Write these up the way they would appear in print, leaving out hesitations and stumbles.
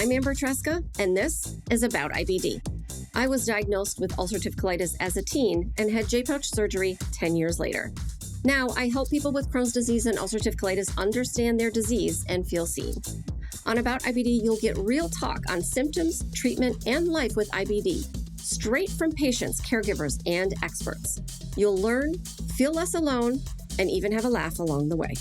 I'm Amber Tresca, and this is About IBD. I was diagnosed with ulcerative colitis as a teen and had J-pouch surgery 10 years later. Now, I help people with Crohn's disease and ulcerative colitis understand their disease and feel seen. On About IBD, you'll get real talk on symptoms, treatment, and life with IBD, straight from patients, caregivers, and experts. You'll learn, feel less alone, and even have a laugh along the way.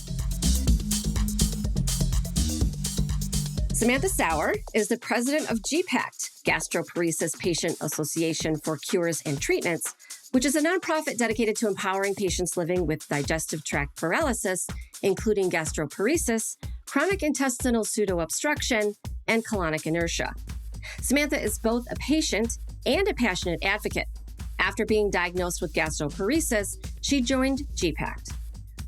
Samantha Sauer is the president of G-PACT, Gastroparesis Patient Association for Cures and Treatments, which is a nonprofit dedicated to empowering patients living with digestive tract paralysis, including gastroparesis, chronic intestinal pseudo-obstruction, and colonic inertia. Samantha is both a patient and a passionate advocate. After being diagnosed with gastroparesis, she joined G-PACT.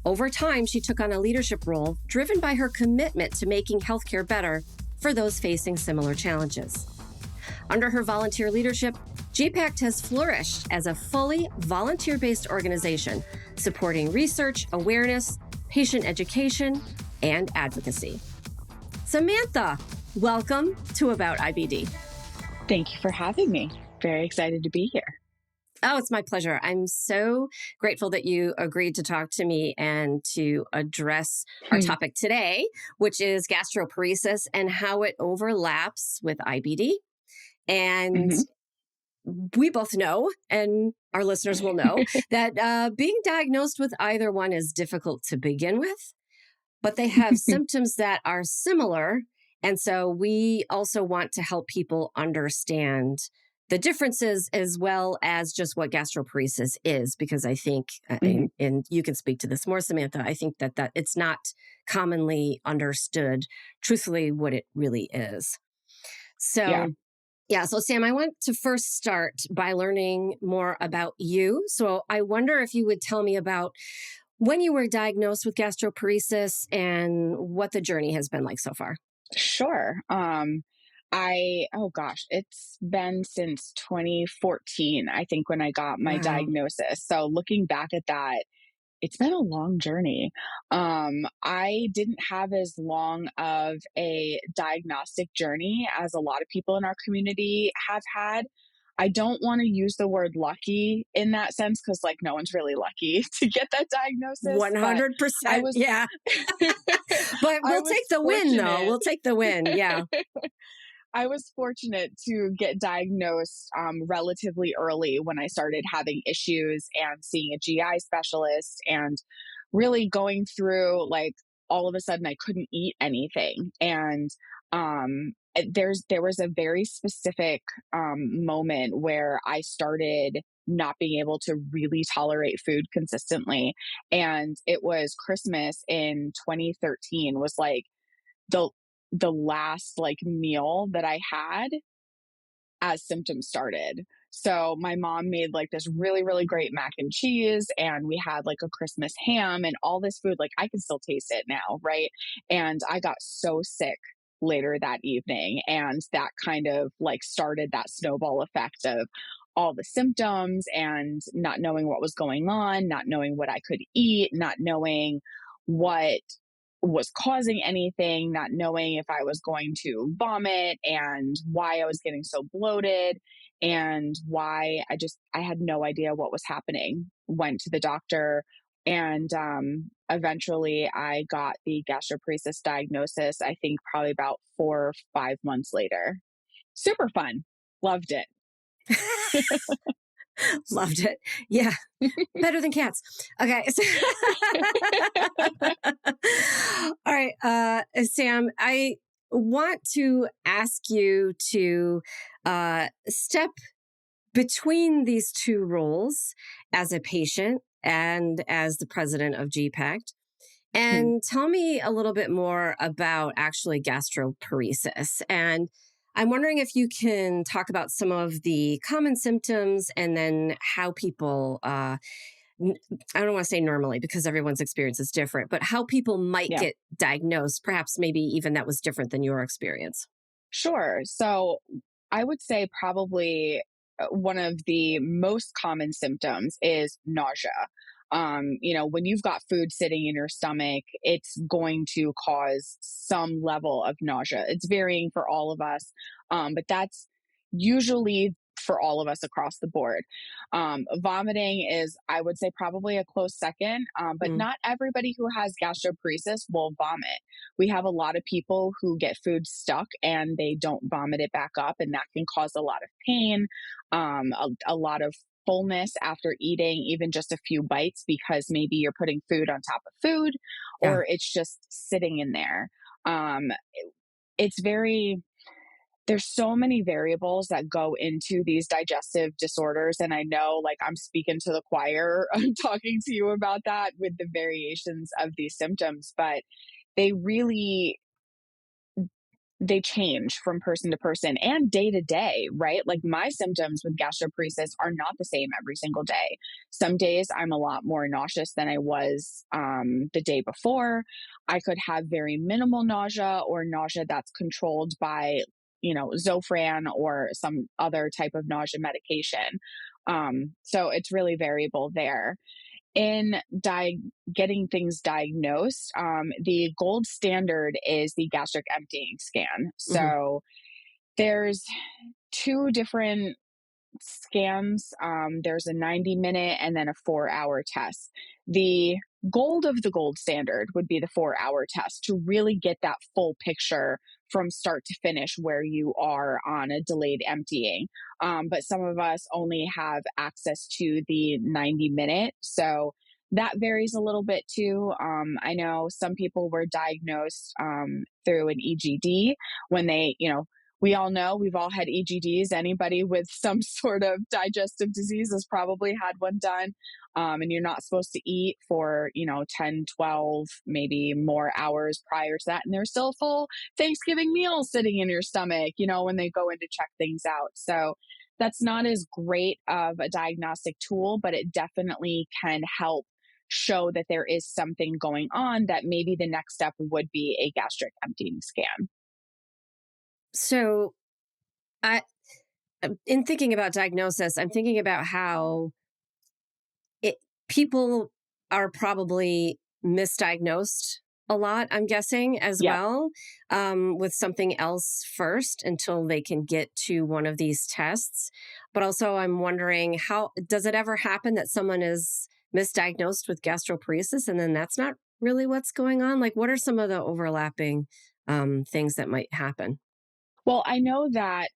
Over time, she took on a leadership role driven by her commitment to making healthcare better for those facing similar challenges. Under her volunteer leadership, G-PACT has flourished as a fully volunteer-based organization supporting research, awareness, patient education, and advocacy. Samantha, welcome to About IBD. Thank you for having me. Very excited to be here. Oh, it's my pleasure. I'm so grateful that you agreed to talk to me and to address our topic today, which is gastroparesis and how it overlaps with IBD. And we both know, and our listeners will know, that being diagnosed with either one is difficult to begin with, but they have symptoms that are similar. And so we also want to help people understand the differences as well as just what gastroparesis is, because I think, and you can speak to this more, Samantha, I think that it's not commonly understood, truthfully, what it really is. So, so Sam, I want to first start by learning more about you. So I wonder if you would tell me about when you were diagnosed with gastroparesis and what the journey has been like so far. Sure. It's been since 2014, I think, when I got my diagnosis. So looking back at that, it's been a long journey. I didn't have as long of a diagnostic journey as a lot of people in our community have had. I don't want to use the word lucky in that sense, because no one's really lucky to get that diagnosis. 100%. Yeah. But we'll take the win, though. We'll take the win. Yeah. I was fortunate to get diagnosed relatively early when I started having issues and seeing a GI specialist and really going through, all of a sudden I couldn't eat anything. And there was a very specific moment where I started not being able to really tolerate food consistently. And it was Christmas in 2013 was the last meal that I had as symptoms started. So my mom made this really, really great mac and cheese, and we had a Christmas ham and all this food. I can still taste it now, right? And I got so sick later that evening, and that kind of started that snowball effect of all the symptoms and not knowing what was going on, not knowing what I could eat, not knowing what was causing anything, not knowing if I was going to vomit and why I was getting so bloated and why I had no idea what was happening. Went to the doctor, and eventually I got the gastroparesis diagnosis, I think probably about 4 or 5 months later. Super fun. Loved it. Loved it. Yeah. Better than cats. Okay. All right. Sam, I want to ask you to step between these two roles as a patient and as the president of G-PACT and tell me a little bit more about actually gastroparesis. And I'm wondering if you can talk about some of the common symptoms and then how people, I don't want to say normally because everyone's experience is different, but how people might get diagnosed, perhaps maybe even that was different than your experience. Sure. So I would say probably one of the most common symptoms is nausea. When you've got food sitting in your stomach, it's going to cause some level of nausea. It's varying for all of us, but that's usually for all of us across the board. Vomiting is, I would say, probably a close second, but Mm. not everybody who has gastroparesis will vomit. We have a lot of people who get food stuck and they don't vomit it back up, and that can cause a lot of pain, a lot of fullness after eating even just a few bites because maybe you're putting food on top of food Yeah. or it's just sitting in there. Um, it's very there's so many variables that go into these digestive disorders. And I know, like, I'm speaking to the choir, I'm talking to you about that with the variations of these symptoms, but they really they change from person to person and day to day, right? Like my symptoms with gastroparesis are not the same every single day. Some days I'm a lot more nauseous than I was the day before. I could have very minimal nausea or nausea that's controlled by, Zofran or some other type of nausea medication. So it's really variable there in getting things diagnosed, the gold standard is the gastric emptying scan. Hmm. So there's two different scans. There's a 90-minute and then a 4-hour test. The gold of the gold standard would be the 4-hour test to really get that full picture from start to finish where you are on a delayed emptying. But some of us only have access to the 90-minute. So that varies a little bit too. I know some people were diagnosed through an EGD when we all know we've all had EGDs. Anybody with some sort of digestive disease has probably had one done. And you're not supposed to eat for, 10, 12, maybe more hours prior to that. And there's still a full Thanksgiving meal sitting in your stomach, when they go in to check things out. So that's not as great of a diagnostic tool, but it definitely can help show that there is something going on that maybe the next step would be a gastric emptying scan. So, I, in thinking about diagnosis, I'm thinking about how it people are probably misdiagnosed a lot, I'm guessing, as Yep. well, with something else first until they can get to one of these tests. But also, I'm wondering, how does it ever happen that someone is misdiagnosed with gastroparesis and then that's not really what's going on? Like, what are some of the overlapping things that might happen? Well, I know that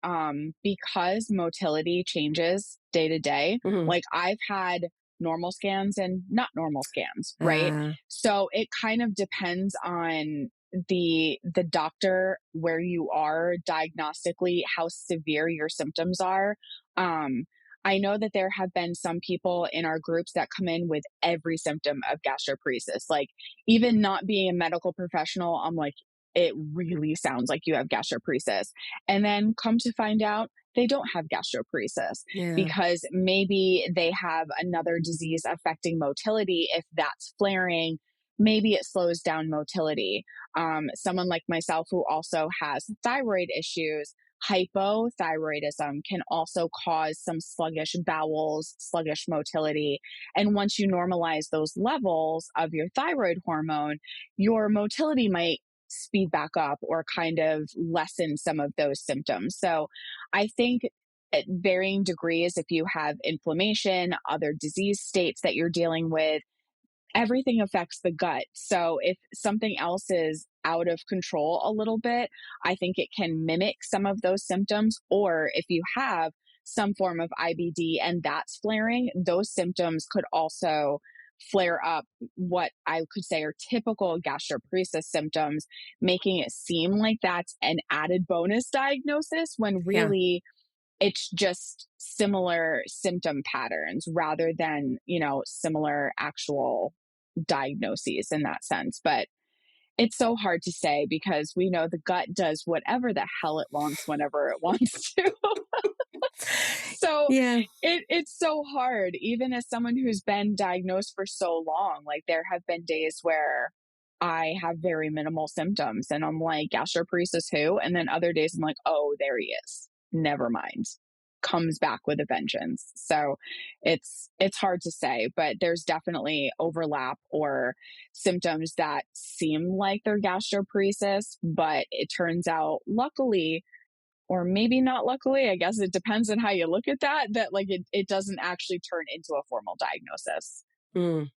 because motility changes day to day, Hmm. like I've had normal scans and not normal scans, right? Uh, So it kind of depends on the doctor where you are diagnostically, how severe your symptoms are. Um, I know that there have been some people in our groups that come in with every symptom of gastroparesis. Like, even not being a medical professional, I'm like, it really sounds like you have gastroparesis. And then come to find out they don't have gastroparesis yeah, because maybe they have another disease affecting motility. If that's flaring, maybe it slows down motility. Someone like myself who also has thyroid issues, hypothyroidism can also cause some sluggish bowels, sluggish motility. And once you normalize those levels of your thyroid hormone, your motility might speed back up or kind of lessen some of those symptoms. So I think at varying degrees, if you have inflammation, other disease states that you're dealing with, everything affects the gut. So if something else is out of control a little bit, I think it can mimic some of those symptoms. Or if you have some form of IBD and that's flaring, those symptoms could also flare up what I could say are typical gastroparesis symptoms, making it seem like that's an added bonus diagnosis when yeah. really it's just similar symptom patterns rather than, similar actual diagnoses in that sense. But it's so hard to say because we know the gut does whatever the hell it wants whenever it wants to. So Yeah. it's so hard, even as someone who's been diagnosed for so long. Like, there have been days where I have very minimal symptoms and I'm like, gastroparesis who? And then other days I'm like, oh, there he is. Never mind. comes back with a vengeance. So it's hard to say, but there's definitely overlap or symptoms that seem like they're gastroparesis, but it turns out, luckily, or maybe not luckily, I guess it depends on how you look at that, that like it doesn't actually turn into a formal diagnosis. Mm.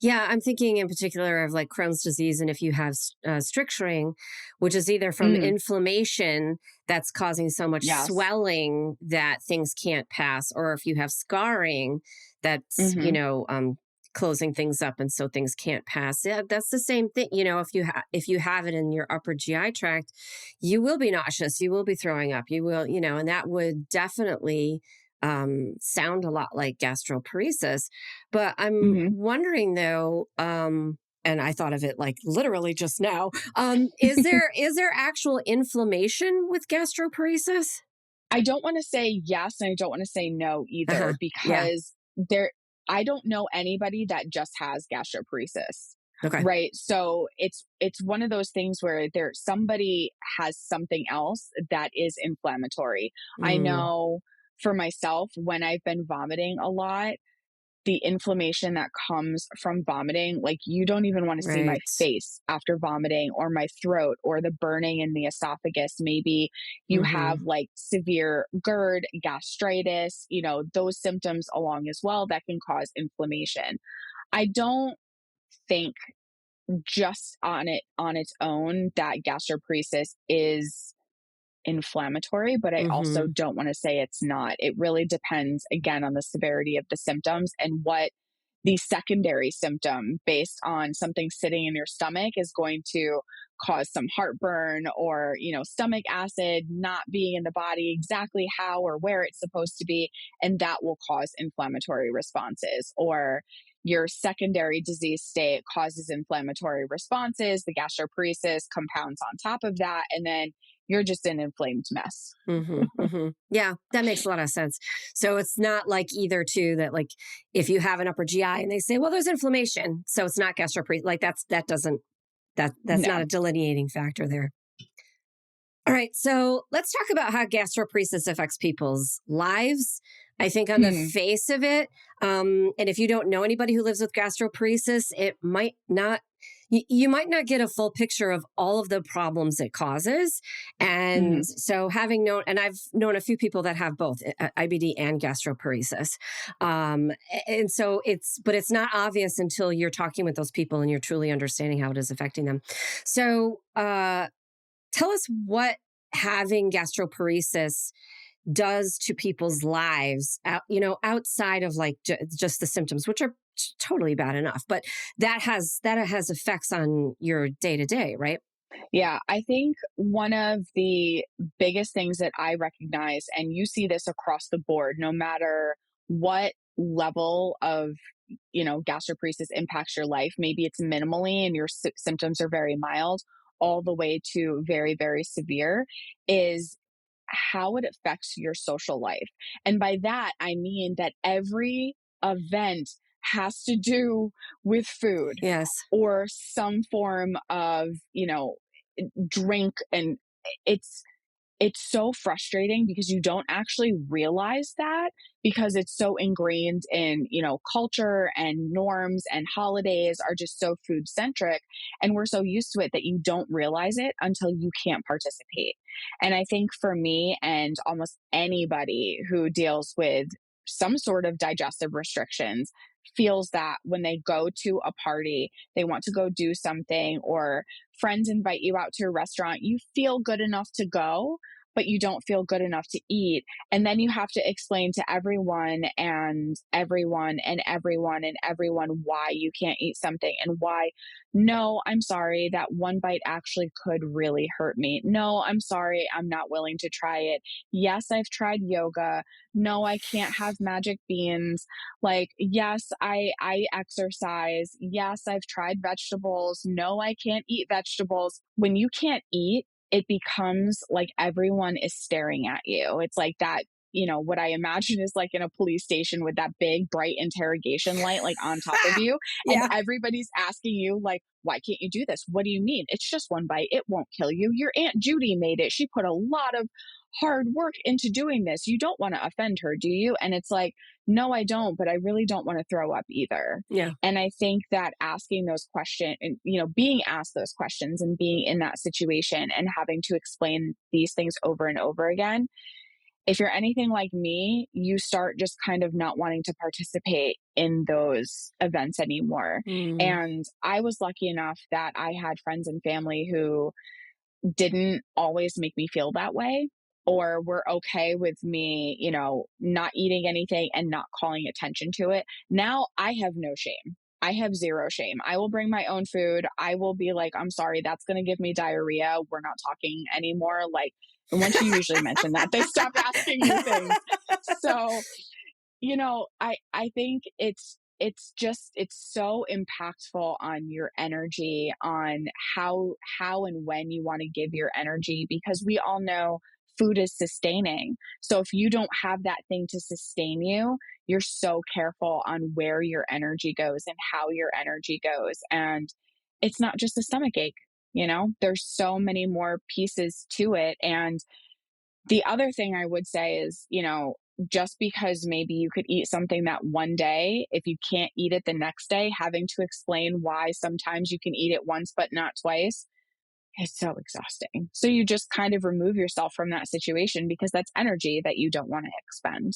Yeah, I'm thinking in particular of like Crohn's disease, and if you have stricturing, which is either from Mm, inflammation that's causing so much yes. swelling that things can't pass, or if you have scarring that's Hmm. closing things up and so things can't pass. Yeah, that's the same thing. If you have it in your upper GI tract, you will be nauseous, you will be throwing up, you will, and that would definitely sound a lot like gastroparesis. But I'm Hmm. wondering though, and I thought of it like literally just now. Is there actual inflammation with gastroparesis? I don't want to say yes and I don't want to say no Uh huh. either, Yeah. because there I don't know anybody that just has gastroparesis. Okay. Right? So it's one of those things where there somebody has something else that is inflammatory. I Mm, know for myself, when I've been vomiting a lot, the inflammation that comes from vomiting, like, you don't even want to see my right. face after vomiting, or my throat, or the burning in the esophagus. Maybe you have Mm-hmm. like severe GERD, gastritis, those symptoms along as well that can cause inflammation. I don't think just on its own that gastroparesis is inflammatory, but I also Mm-hmm. don't want to say it's not. It really depends, again, on the severity of the symptoms and what the secondary symptom based on something sitting in your stomach is going to cause some heartburn, or stomach acid not being in the body exactly how or where it's supposed to be, and that will cause inflammatory responses. Or your secondary disease state causes inflammatory responses, the gastroparesis compounds on top of that, and then you're just an inflamed mess. Mm-hmm, mm-hmm. Yeah, that makes a lot of sense. So it's not like either two that like if you have an upper GI and they say, well, there's inflammation, so it's not gastroparesis. Like that doesn't that's not No. a delineating factor there. All right, so let's talk about how gastroparesis affects people's lives. I think on the Hmm. face of it, and if you don't know anybody who lives with gastroparesis, it might not. You might not get a full picture of all of the problems it causes. And Hmm. so, having known, and I've known a few people that have both IBD and gastroparesis. And so but it's not obvious until you're talking with those people and you're truly understanding how it is affecting them. So, tell us what having gastroparesis does to people's lives, outside of like just the symptoms, which are totally bad enough, but that has effects on your day to day, right? Yeah, I think one of the biggest things that I recognize, and you see this across the board, no matter what level of gastroparesis impacts your life. Maybe it's minimally and your symptoms are very mild, all the way to very, very severe, is how it affects your social life. And by that, I mean that every event has to do with food Yes. or some form of, drink. And it's it's so frustrating because you don't actually realize that, because it's so ingrained in, culture, and norms and holidays are just so food centric, and we're so used to it that you don't realize it until you can't participate. And I think for me and almost anybody who deals with some sort of digestive restrictions feels that when they go to a party, they want to go do something, or friends invite you out to a restaurant, you feel good enough to go, but you don't feel good enough to eat. And then you have to explain to everyone and everyone and everyone and everyone why you can't eat something, and why, no, I'm sorry, that one bite actually could really hurt me. No, I'm sorry, I'm not willing to try it. Yes, I've tried yoga. No, I can't have magic beans. Like, yes, I exercise. Yes, I've tried vegetables. No, I can't eat vegetables. When you can't eat, it becomes like everyone is staring at you. It's like that what I imagine is like in a police station with that big bright interrogation light like on top of you, and Yeah. everybody's asking you like, why can't you do this? What do you mean? It's just one bite. It won't kill you. Your Aunt Judy made it. She put a lot of hard work into doing this. You don't want to offend her, do you? And it's like, no, I don't, but I really don't want to throw up either. Yeah. And I think that asking those questions and, being asked those questions and being in that situation and having to explain these things over and over again, if you're anything like me, you start just kind of not wanting to participate in those events anymore. Mm. And I was lucky enough that I had friends and family who didn't always make me feel that way or were okay with me, not eating anything and not calling attention to it. Now I have no shame. I have zero shame. I will bring my own food. I will be like, I'm sorry, that's going to give me diarrhea. We're not talking anymore. Like, and once you usually mention that, they stop asking you things. So, I think it's so impactful on your energy, on how and when you want to give your energy, because we all know food is sustaining. So if you don't have that thing to sustain you, you're so careful on where your energy goes and how your energy goes. And it's not just a stomach ache, there's so many more pieces to it. And the other thing I would say is, just because maybe you could eat something that one day, if you can't eat it the next day, having to explain why sometimes you can eat it once but not twice, is so exhausting. So you just kind of remove yourself from that situation because that's energy that you don't want to expend.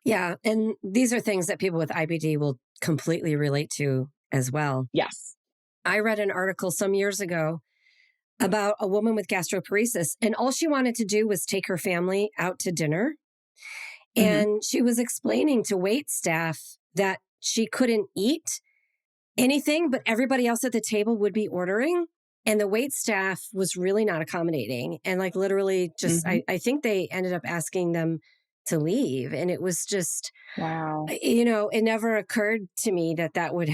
Yeah. And these are things that people with IBD will completely relate to as well. Yes. I read an article some years ago about a woman with gastroparesis, and all she wanted to do was take her family out to dinner. Hmm. And she was explaining to wait staff that she couldn't eat anything, but everybody else at the table would be ordering. And the wait staff was really not accommodating. And like literally just, Hmm. I think they ended up asking them to leave. And it was just, Wow. it never occurred to me that would,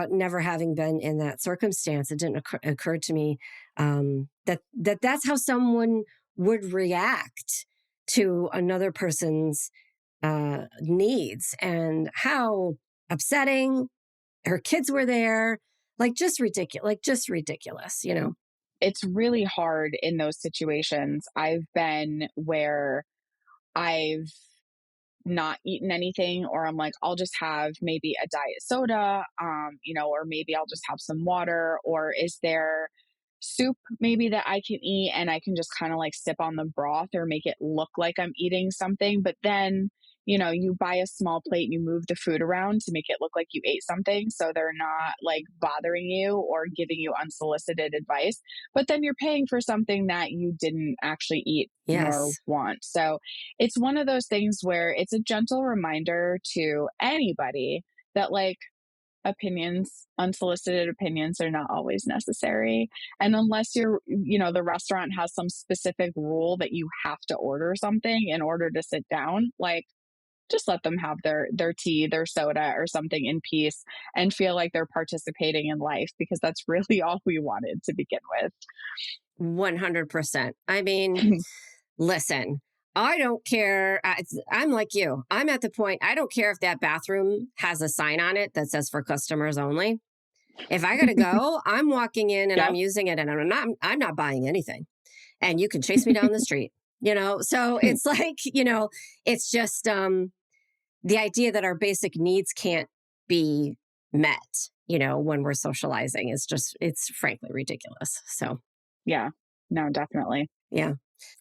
never having been in that circumstance, it didn't occur to me that's how someone would react to another person's needs, and how upsetting. Her kids were there, just ridiculous. It's really hard in those situations. I've been where I've not eaten anything, or I'm like, I'll just have maybe a diet soda, or maybe I'll just have some water, or is there soup maybe that I can eat and I can just kind of like sip on the broth or make it look like I'm eating something. But then, you buy a small plate and you move the food around to make it look like you ate something. So they're not like bothering you or giving you unsolicited advice. But then you're paying for something that you didn't actually eat nor Yes. want. So it's one of those things where it's a gentle reminder to anybody that like unsolicited opinions are not always necessary. And unless the restaurant has some specific rule that you have to order something in order to sit down, like just let them have their tea, their soda or something in peace and feel like they're participating in life, because that's really all we wanted to begin with. 100%. I mean, listen, I don't care. I'm like you. I'm at the point, I don't care if that bathroom has a sign on it that says for customers only. If I got to go, I'm walking in and I'm Yep. using it, and I'm not buying anything. And you can chase me down the street. So it's like, it's just the idea that our basic needs can't be met, when we're socializing it's frankly ridiculous. So, Yeah. No, definitely. yeah.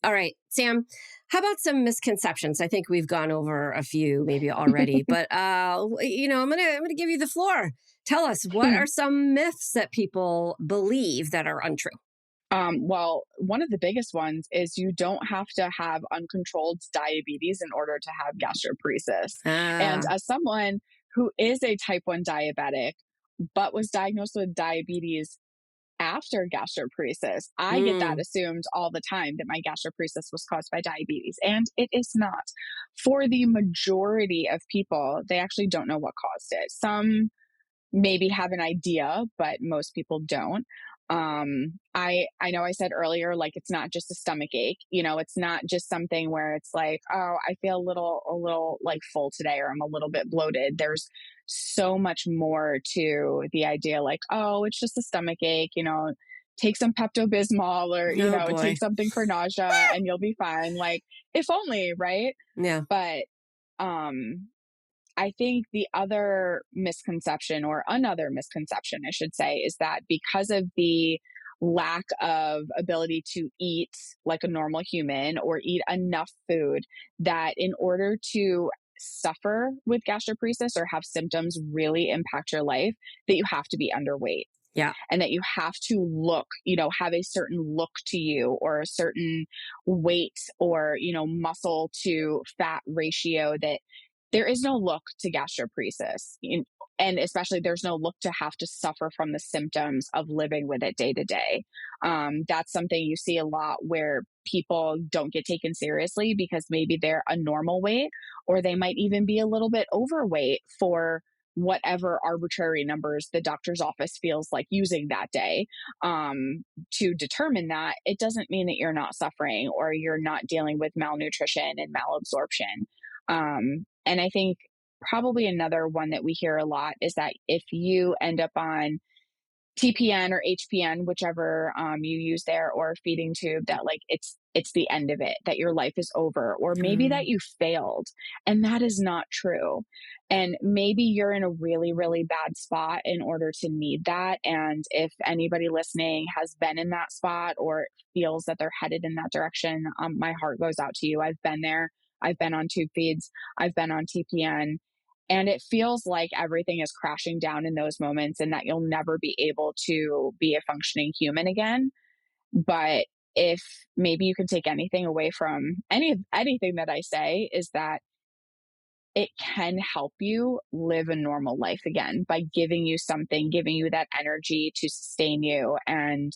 All right, Sam, how about some misconceptions? I think we've gone over a few maybe already, but I'm going to give you the floor. Tell us, what are some myths that people believe that are untrue? Well, one of the biggest ones is you don't have to have uncontrolled diabetes in order to have gastroparesis. And Ah, as someone who is a type 1 diabetic, but was diagnosed with diabetes after gastroparesis, I get that mm, assumed all the time that my gastroparesis was caused by diabetes, and it is not. For the majority of people, they actually don't know what caused it. Some maybe have an idea, but most people don't. I know I said earlier, like, it's not just a stomach ache, it's not just something where it's like, oh, I feel a little like full today, or I'm a little bit bloated. There's so much more to the idea, like, oh, it's just a stomach ache, take some Pepto-Bismol, or, Oh take boy. something for nausea and you'll be fine. Like, if only, right? Yeah. But, um, I think the other misconception, or another misconception, I should say, is that because of the lack of ability to eat like a normal human, or eat enough food, that in order to suffer with gastroparesis or have symptoms really impact your life, that you have to be underweight, Yeah. and that you have to look, have a certain look to you, or a certain weight, or, muscle to fat ratio, that there is no look to gastroparesis. And especially, there's no look to have to suffer from the symptoms of living with it day to day. That's something you see a lot, where people don't get taken seriously because maybe they're a normal weight, or they might even be a little bit overweight for whatever arbitrary numbers the doctor's office feels like using that day, to determine that. It doesn't mean that you're not suffering, or you're not dealing with malnutrition and malabsorption. And I think probably another one that we hear a lot is that if you end up on TPN or HPN, whichever you use there, or feeding tube, that, like, it's the end of it, that your life is over, or maybe that Mm. you failed, and that is not true. And maybe you're in a really, really bad spot in order to need that. And if anybody listening has been in that spot, or feels that they're headed in that direction, my heart goes out to you. I've been there. I've been on tube feeds. I've been on TPN, and it feels like everything is crashing down in those moments, and that you'll never be able to be a functioning human again. But if maybe you can take anything away from anything that I say, is that it can help you live a normal life again, by giving you something, giving you that energy to sustain you, and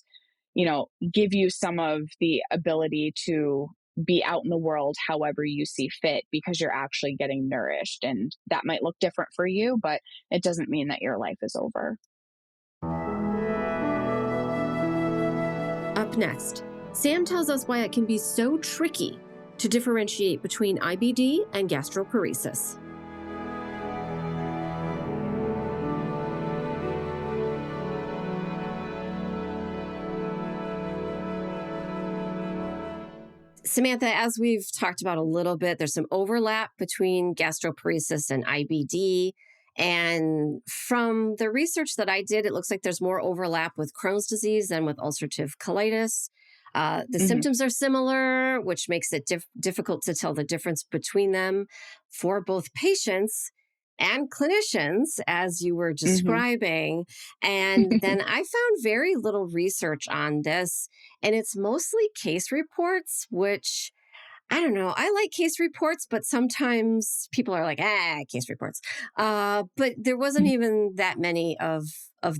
give you some of the ability to be out in the world however you see fit, because you're actually getting nourished. And that might look different for you, but it doesn't mean that your life is over. Up next, Sam tells us why it can be so tricky to differentiate between IBD and gastroparesis. Samantha, as we've talked about a little bit, there's some overlap between gastroparesis and IBD. And from the research that I did, it looks like there's more overlap with Crohn's disease than with ulcerative colitis. The Hmm. symptoms are similar, which makes it difficult to tell the difference between them for both patients and clinicians, as you were Hmm. describing. And then I found very little research on this, and it's mostly case reports, which I don't know. I like case reports, but sometimes people are like, case reports. But there wasn't even that many of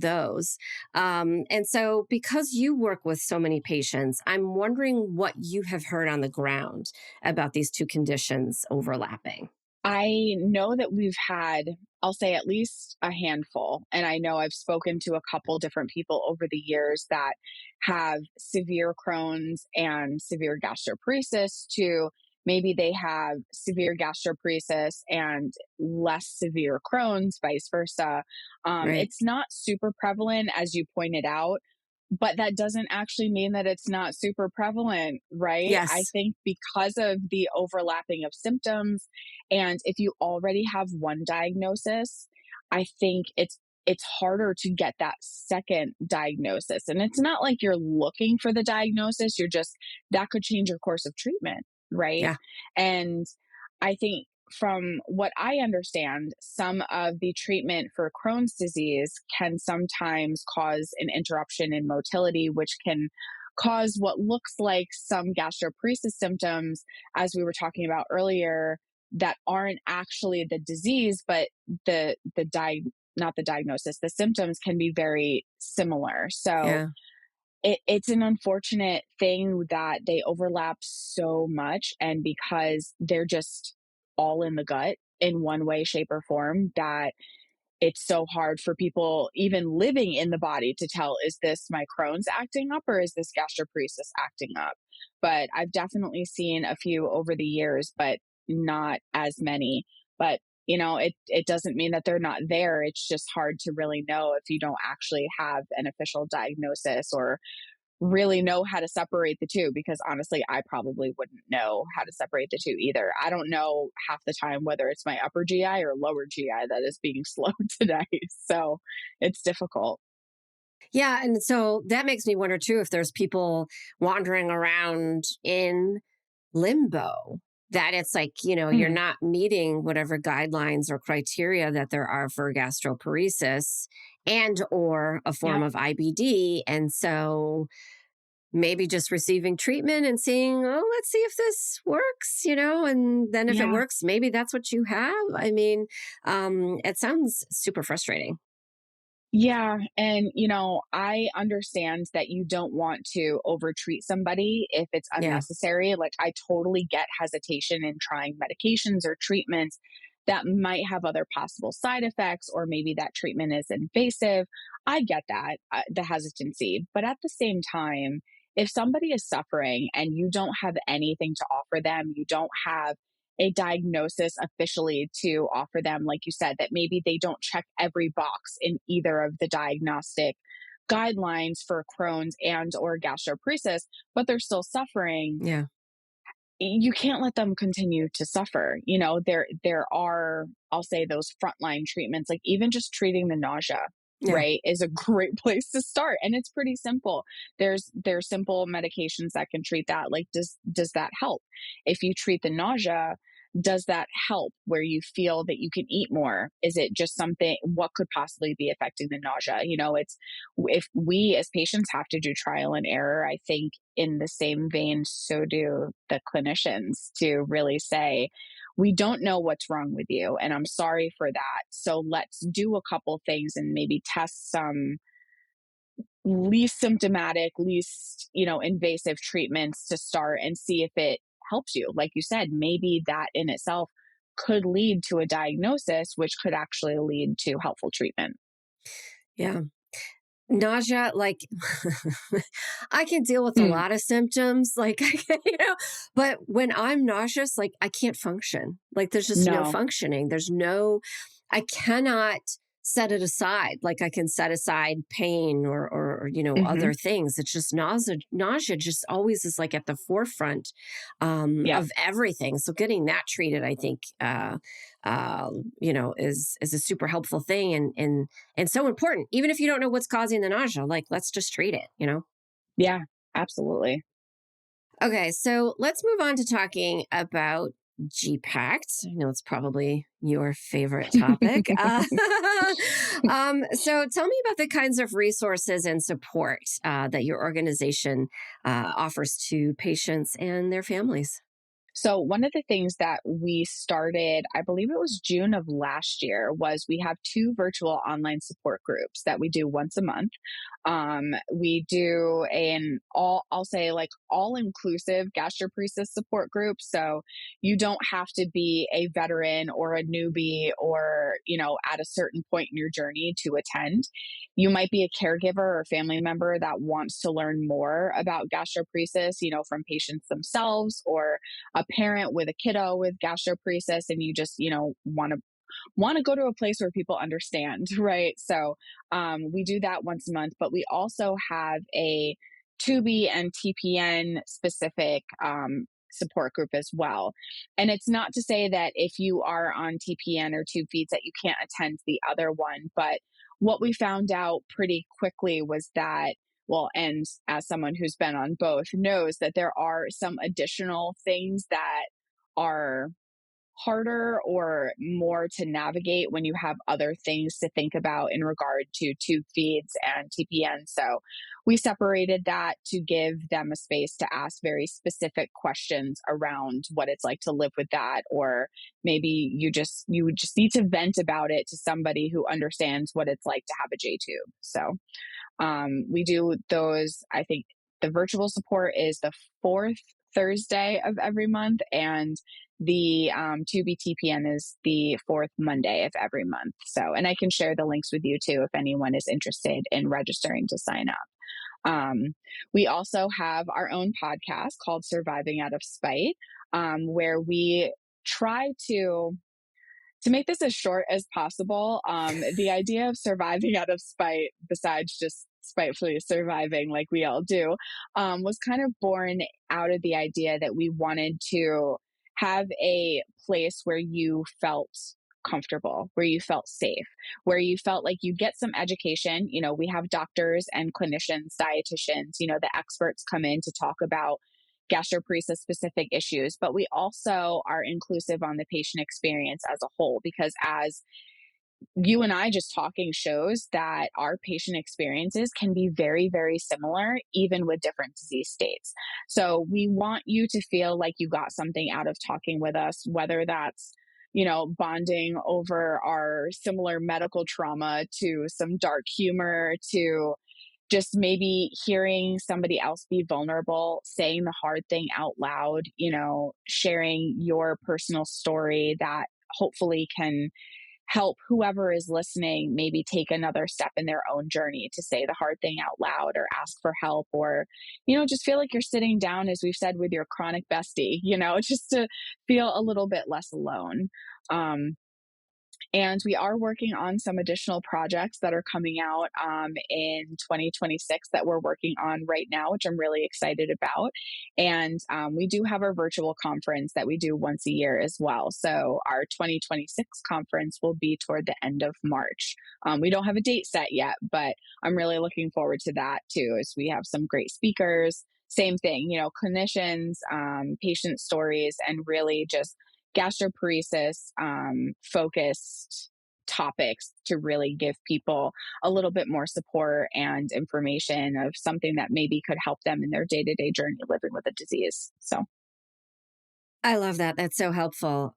those. And so because you work with so many patients, I'm wondering what you have heard on the ground about these two conditions overlapping. I know that we've had, I'll say, at least a handful. And I know I've spoken to a couple different people over the years that have severe Crohn's and severe gastroparesis, to maybe they have severe gastroparesis and less severe Crohn's, vice versa. Right. It's not super prevalent, as you pointed out, but that doesn't actually mean that it's not super prevalent, right? I Yes. think because of the overlapping of symptoms, and if you already have one diagnosis, I think it's harder to get that second diagnosis. And it's not like you're looking for the diagnosis, you're just, that could change your course of treatment, right? Yeah. And I think, from what I understand, some of the treatment for Crohn's disease can sometimes cause an interruption in motility, which can cause what looks like some gastroparesis symptoms, as we were talking about earlier, that aren't actually the disease, but not the diagnosis, the symptoms can be very similar. So Yeah. it's an unfortunate thing that they overlap so much. And because they're just all in the gut in one way, shape, or form, that it's so hard for people even living in the body to tell, is this my Crohn's acting up or is this gastroparesis acting up? But I've definitely seen a few over the years, but not as many. But it doesn't mean that they're not there. It's just hard to really know if you don't actually have an official diagnosis or really know how to separate the two, because honestly, I probably wouldn't know how to separate the two either. I don't know half the time whether it's my upper GI or lower GI that is being slow today. So it's difficult. Yeah. And so that makes me wonder too if there's people wandering around in limbo, that it's like, you're Mm, not meeting whatever guidelines or criteria that there are for gastroparesis and or a form yep. of IBD. And so maybe just receiving treatment and seeing, oh, let's see if this works, and then if it Yeah. works, maybe that's what you have. I mean, it sounds super frustrating. Yeah. And, I understand that you don't want to overtreat somebody if it's Yeah. unnecessary. Like, I totally get hesitation in trying medications or treatments that might have other possible side effects, or maybe that treatment is invasive. I get that, the hesitancy. But at the same time, if somebody is suffering and you don't have anything to offer them, you don't have a diagnosis officially to offer them, like you said, that maybe they don't check every box in either of the diagnostic guidelines for Crohn's and or gastroparesis, but they're still suffering. Yeah. You can't let them continue to suffer. There are, I'll say, those frontline treatments, like even just treating the nausea, Yeah. right, is a great place to start. And it's pretty simple. There's simple medications that can treat that. Like, does that help? If you treat the nausea, does that help where you feel that you can eat more? Is it just something, what could possibly be affecting the nausea? It's, if we as patients have to do trial and error, I think in the same vein, so do the clinicians, to really say, we don't know what's wrong with you, and I'm sorry for that. So let's do a couple things and maybe test some least symptomatic, least, invasive treatments to start and see if it helps you. Like you said, maybe that in itself could lead to a diagnosis, which could actually lead to helpful treatment. Yeah. Nausea, like I can deal with a Mm, lot of symptoms, like, but when I'm nauseous, like I can't function. Like there's just no no. functioning. I cannot set it aside. Like I can set aside pain or Hmm. other things. It's just nausea just always is like at the forefront Yep. of everything. So getting that treated, I think, is a super helpful thing and so important. Even if you don't know what's causing the nausea, like let's just treat it. Yeah, absolutely. Okay, so let's move on to talking about GPACT. I know it's probably your favorite topic. So tell me about the kinds of resources and support that your organization offers to patients and their families. So, one of the things that we started, I believe it was June of last year, was we have two virtual online support groups that we do once a month. We do I'll say, like, all inclusive gastroparesis support group. So, you don't have to be a veteran or a newbie or, at a certain point in your journey to attend. You might be a caregiver or family member that wants to learn more about gastroparesis, from patients themselves, or a parent with a kiddo with gastroparesis, and you just want to go to a place where people understand, right? So we do that once a month, but we also have a tubi and TPN specific support group as well. And it's not to say that if you are on TPN or tube feeds that you can't attend the other one, but what we found out pretty quickly was that, well, and as someone who's been on both knows, that there are some additional things that are harder or more to navigate when you have other things to think about in regard to tube feeds and TPN. So we separated that to give them a space to ask very specific questions around what it's like to live with that, or maybe you would just need to vent about it to somebody who understands what it's like to have a J tube. So we do those. I think the virtual support is the fourth Thursday of every month, and The 2BTPN is the fourth Monday of every month. So, and I can share the links with you too if anyone is interested in registering to sign up. We also have our own podcast called Surviving Out of Spite, where we try to make this as short as possible. The idea of surviving out of spite, besides just spitefully surviving like we all do, was kind of born out of the idea that we wanted to have a place where you felt comfortable, where you felt safe, where you felt like you get some education. You know, we have doctors and clinicians, dietitians, you know, the experts come in to talk about gastroparesis specific issues, but we also are inclusive on the patient experience as a whole, because as you and I just talking shows that our patient experiences can be very, very similar, even with different disease states. So we want you to feel like you got something out of talking with us, whether that's, you know, bonding over our similar medical trauma to some dark humor to just maybe hearing somebody else be vulnerable, saying the hard thing out loud, you know, sharing your personal story that hopefully can help whoever is listening maybe take another step in their own journey to say the hard thing out loud or ask for help, or, you know, just feel like you're sitting down, as we've said, with your chronic bestie, you know, just to feel a little bit less alone. Um, and we are working on some additional projects that are coming out in 2026 that we're working on right now, which I'm really excited about. And we do have our virtual conference that we do once a year as well. So our 2026 conference will be toward the end of March. We don't have a date set yet, but I'm really looking forward to that too, as we have some great speakers. Same thing, you know, clinicians, patient stories, and really just gastroparesis focused topics to really give people a little bit more support and information of something that maybe could help them in their day-to-day journey living with a disease. So I love that. That's so helpful.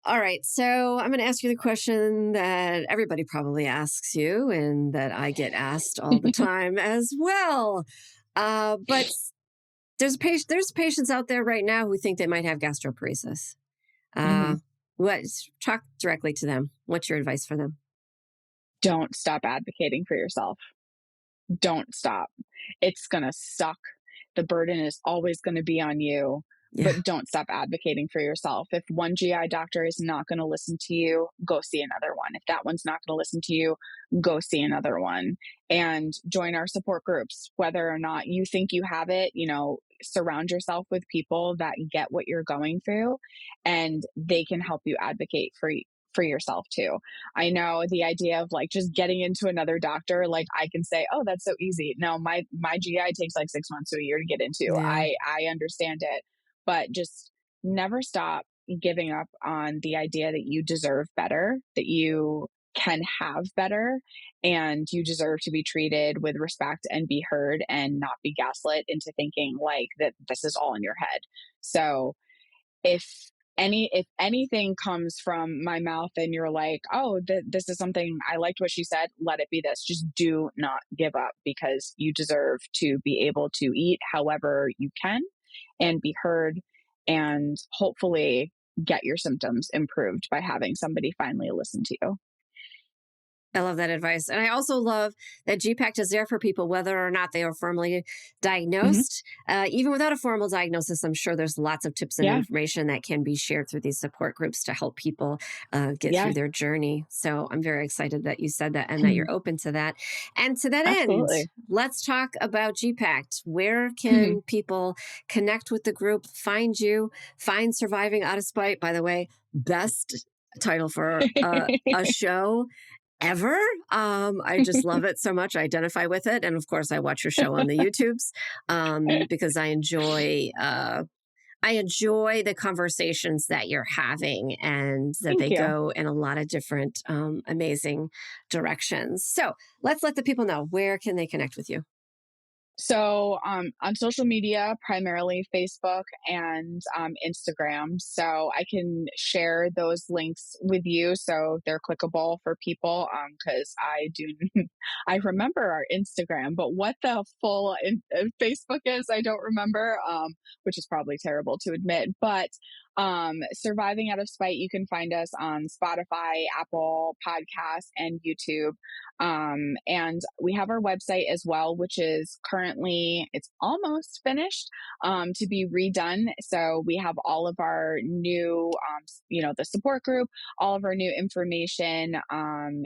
All right. So I'm going to ask you the question that everybody probably asks you and that I get asked all the time as well. But there's patients out there right now who think they might have gastroparesis. Uh, mhm. what talk directly to them. What's your advice for them? Don't stop advocating for yourself. Don't stop. It's going to suck. The burden is always going to be on you, Yeah. but don't stop advocating for yourself. If one GI doctor is not going to listen to you, go see another one. If that one's not going to listen to you, go see another one and join our support groups. Whether or not you think you have it, you know, surround yourself with people that get what you're going through and they can help you advocate for yourself too. I know the idea of like just getting into another doctor, like I can say, oh, that's so easy. No, my GI takes like 6 months to a year to get into. Yeah. I understand it, but just never stop giving up on the idea that you deserve better, that you can have better, and you deserve to be treated with respect and be heard and not be gaslit into thinking like that this is all in your head. So if if anything comes from my mouth and you're like, oh, this is something I liked what she said, let it be this. Just do not give up, because you deserve to be able to eat however you can and be heard, and hopefully get your symptoms improved by having somebody finally listen to you. I love that advice. And I also love that G-PACT is there for people, whether or not they are formally Hmm. diagnosed. Even without a formal diagnosis, I'm sure there's lots of tips and Yeah. information that can be shared through these support groups to help people get Yeah. through their journey. So I'm very excited that you said that and that you're open to that. And to that end, Absolutely. let's talk about G-PACT. Where Mhm. can people connect with the group, find you, find Surviving Out of Spite? By the way, best title for a show ever. I just love it so much. I identify with it. And of course, I watch your show on the YouTubes because I enjoy the conversations that you're having and that Thank they you. go in a lot of different amazing directions. So let's let the people know, where can they connect with you? So on social media, primarily Facebook and Instagram. So I can share those links with you so they're clickable for people. Because I do, I remember our Instagram, but what the Facebook is, I don't remember. Which is probably terrible to admit. But Surviving Out of Spite, you can find us on Spotify, Apple Podcasts, and YouTube. And we have our website as well, which is currently, it's almost finished to be redone. So we have all of our new, the support group, all of our new information, and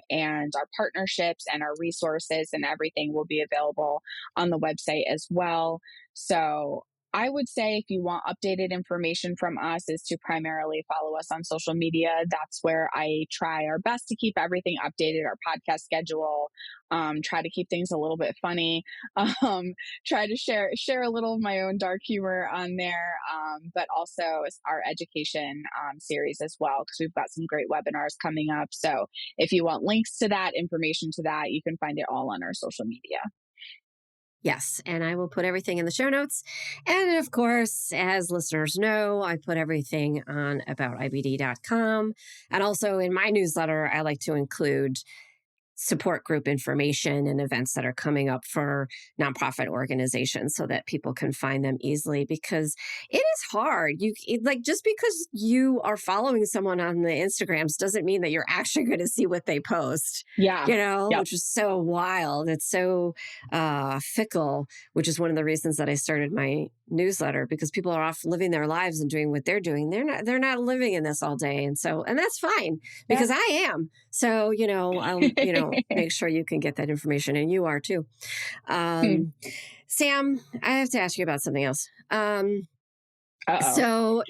our partnerships and our resources and everything will be available on the website as well. So I would say if you want updated information from us is to primarily follow us on social media. That's where I try our best to keep everything updated, our podcast schedule, try to keep things a little bit funny, try to share a little of my own dark humor on there, but also our education series as well, because we've got some great webinars coming up. So if you want links to that, information to that, you can find it all on our social media. Yes, and I will put everything in the show notes. And of course, as listeners know, I put everything on aboutibd.com. And also in my newsletter, I like to include support group information and events that are coming up for nonprofit organizations so that people can find them easily, because it is hard. Just because you are following someone on the Instagrams doesn't mean that you're actually going to see what they post. Yeah. Yep. Which is so wild. It's so fickle, which is one of the reasons that I started my newsletter, because people are off living their lives and doing what they're doing. They're not living in this all day. And that's fine, because I am. So, I'll, make sure you can get that information, and you are too. Sam, I have to ask you about something else. So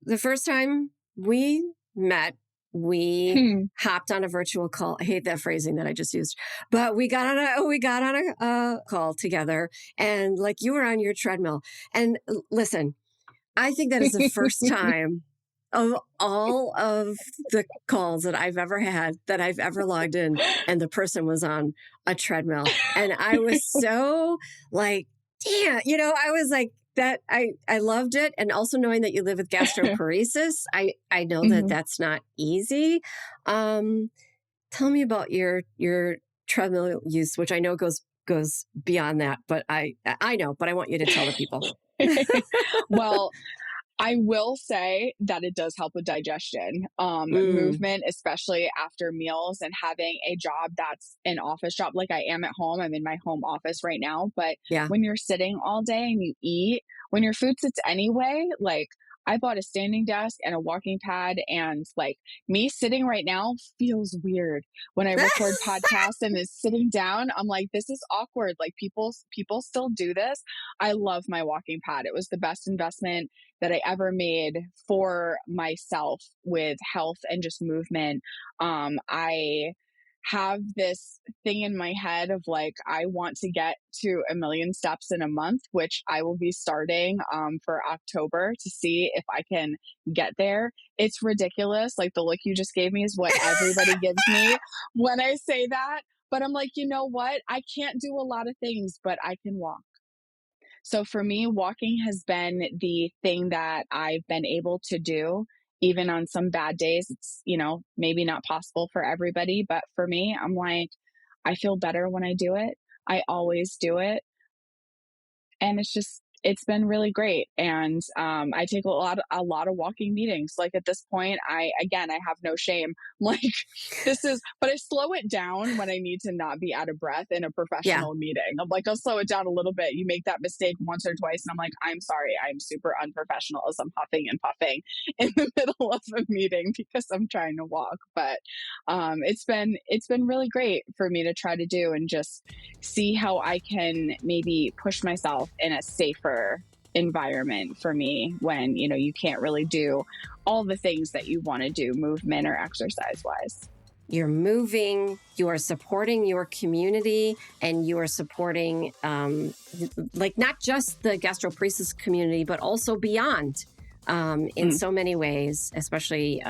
the first time we met, we hopped on a virtual call. I hate that phrasing that I just used, but we got on a call together, and you were on your treadmill. And listen, I think that is the first time of all of the calls that I've ever had that I've ever logged in and the person was on a treadmill. And I was so damn, I was like that. I loved it. And also knowing that you live with gastroparesis, I know that that's not easy. Tell me about your treadmill use, which I know goes beyond that, but I know, but I want you to tell the people. Well, I will say that it does help with digestion, movement, especially after meals, and having a job that's an office job. Like I am at home, I'm in my home office right now, but when you're sitting all day and you eat, when your food sits anyway, I bought a standing desk and a walking pad, and me sitting right now feels weird. When I record podcasts and is sitting down, I'm like, this is awkward. People still do this. I love my walking pad. It was the best investment that I ever made for myself with health and just movement. I have this thing in my head of I want to get to 1 million steps in a month, which I will be starting for October to see if I can get there. It's ridiculous. The look you just gave me is what everybody gives me when I say that. But I'm like, you know what? I can't do a lot of things, but I can walk. So for me, walking has been the thing that I've been able to do. Even on some bad days, it's, maybe not possible for everybody, but for me, I'm I feel better when I do it. I always do it. And it's been really great. And I take a lot of walking meetings. At this point, I have no shame. But I slow it down when I need to not be out of breath in a professional meeting. I'm I'll slow it down a little bit. You make that mistake once or twice, and I'm I'm sorry, I'm super unprofessional as I'm huffing and puffing in the middle of a meeting because I'm trying to walk. But it's been really great for me to try to do and just see how I can maybe push myself in a safer environment for me when you can't really do all the things that you want to do movement or exercise wise. You're moving, you are supporting your community, and you are supporting not just the gastroparesis community, but also beyond in so many ways, especially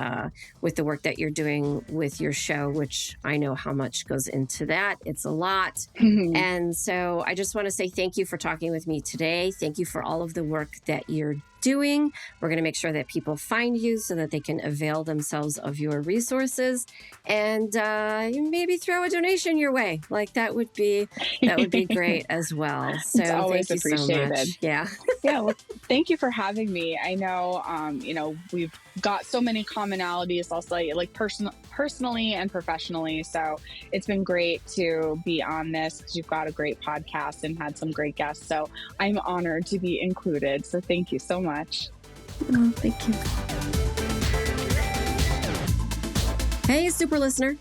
with the work that you're doing with your show, which I know how much goes into that. It's a lot. And so I just want to say thank you for talking with me today. Thank you for all of the work that you're doing. We're going to make sure that people find you so that they can avail themselves of your resources, and maybe throw a donation your way. Like that would be great as well. So It's always thank you so appreciated. much. Yeah. Yeah, well, thank you for having me. I know, we've got so many commonalities, also like personally and professionally. So it's been great to be on this because you've got a great podcast and had some great guests. So I'm honored to be included. So thank you so much. Oh, thank you. Hey, super listener.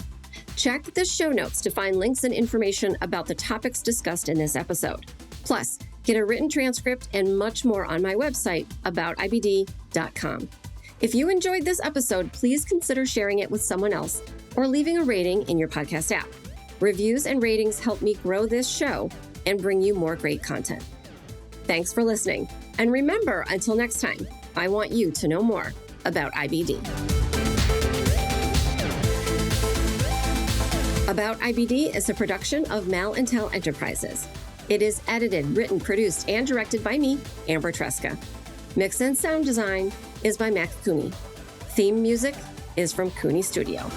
Check the show notes to find links and information about the topics discussed in this episode. Plus, get a written transcript and much more on my website, aboutibd.com. If you enjoyed this episode, please consider sharing it with someone else or leaving a rating in your podcast app. Reviews and ratings help me grow this show and bring you more great content. Thanks for listening. And remember, until next time, I want you to know more about IBD. About IBD is a production of Mal and Tel Enterprises. It is edited, written, produced, and directed by me, Amber Tresca. Mix and sound design is by Mac Cooney. Theme music is from Cooney Studio.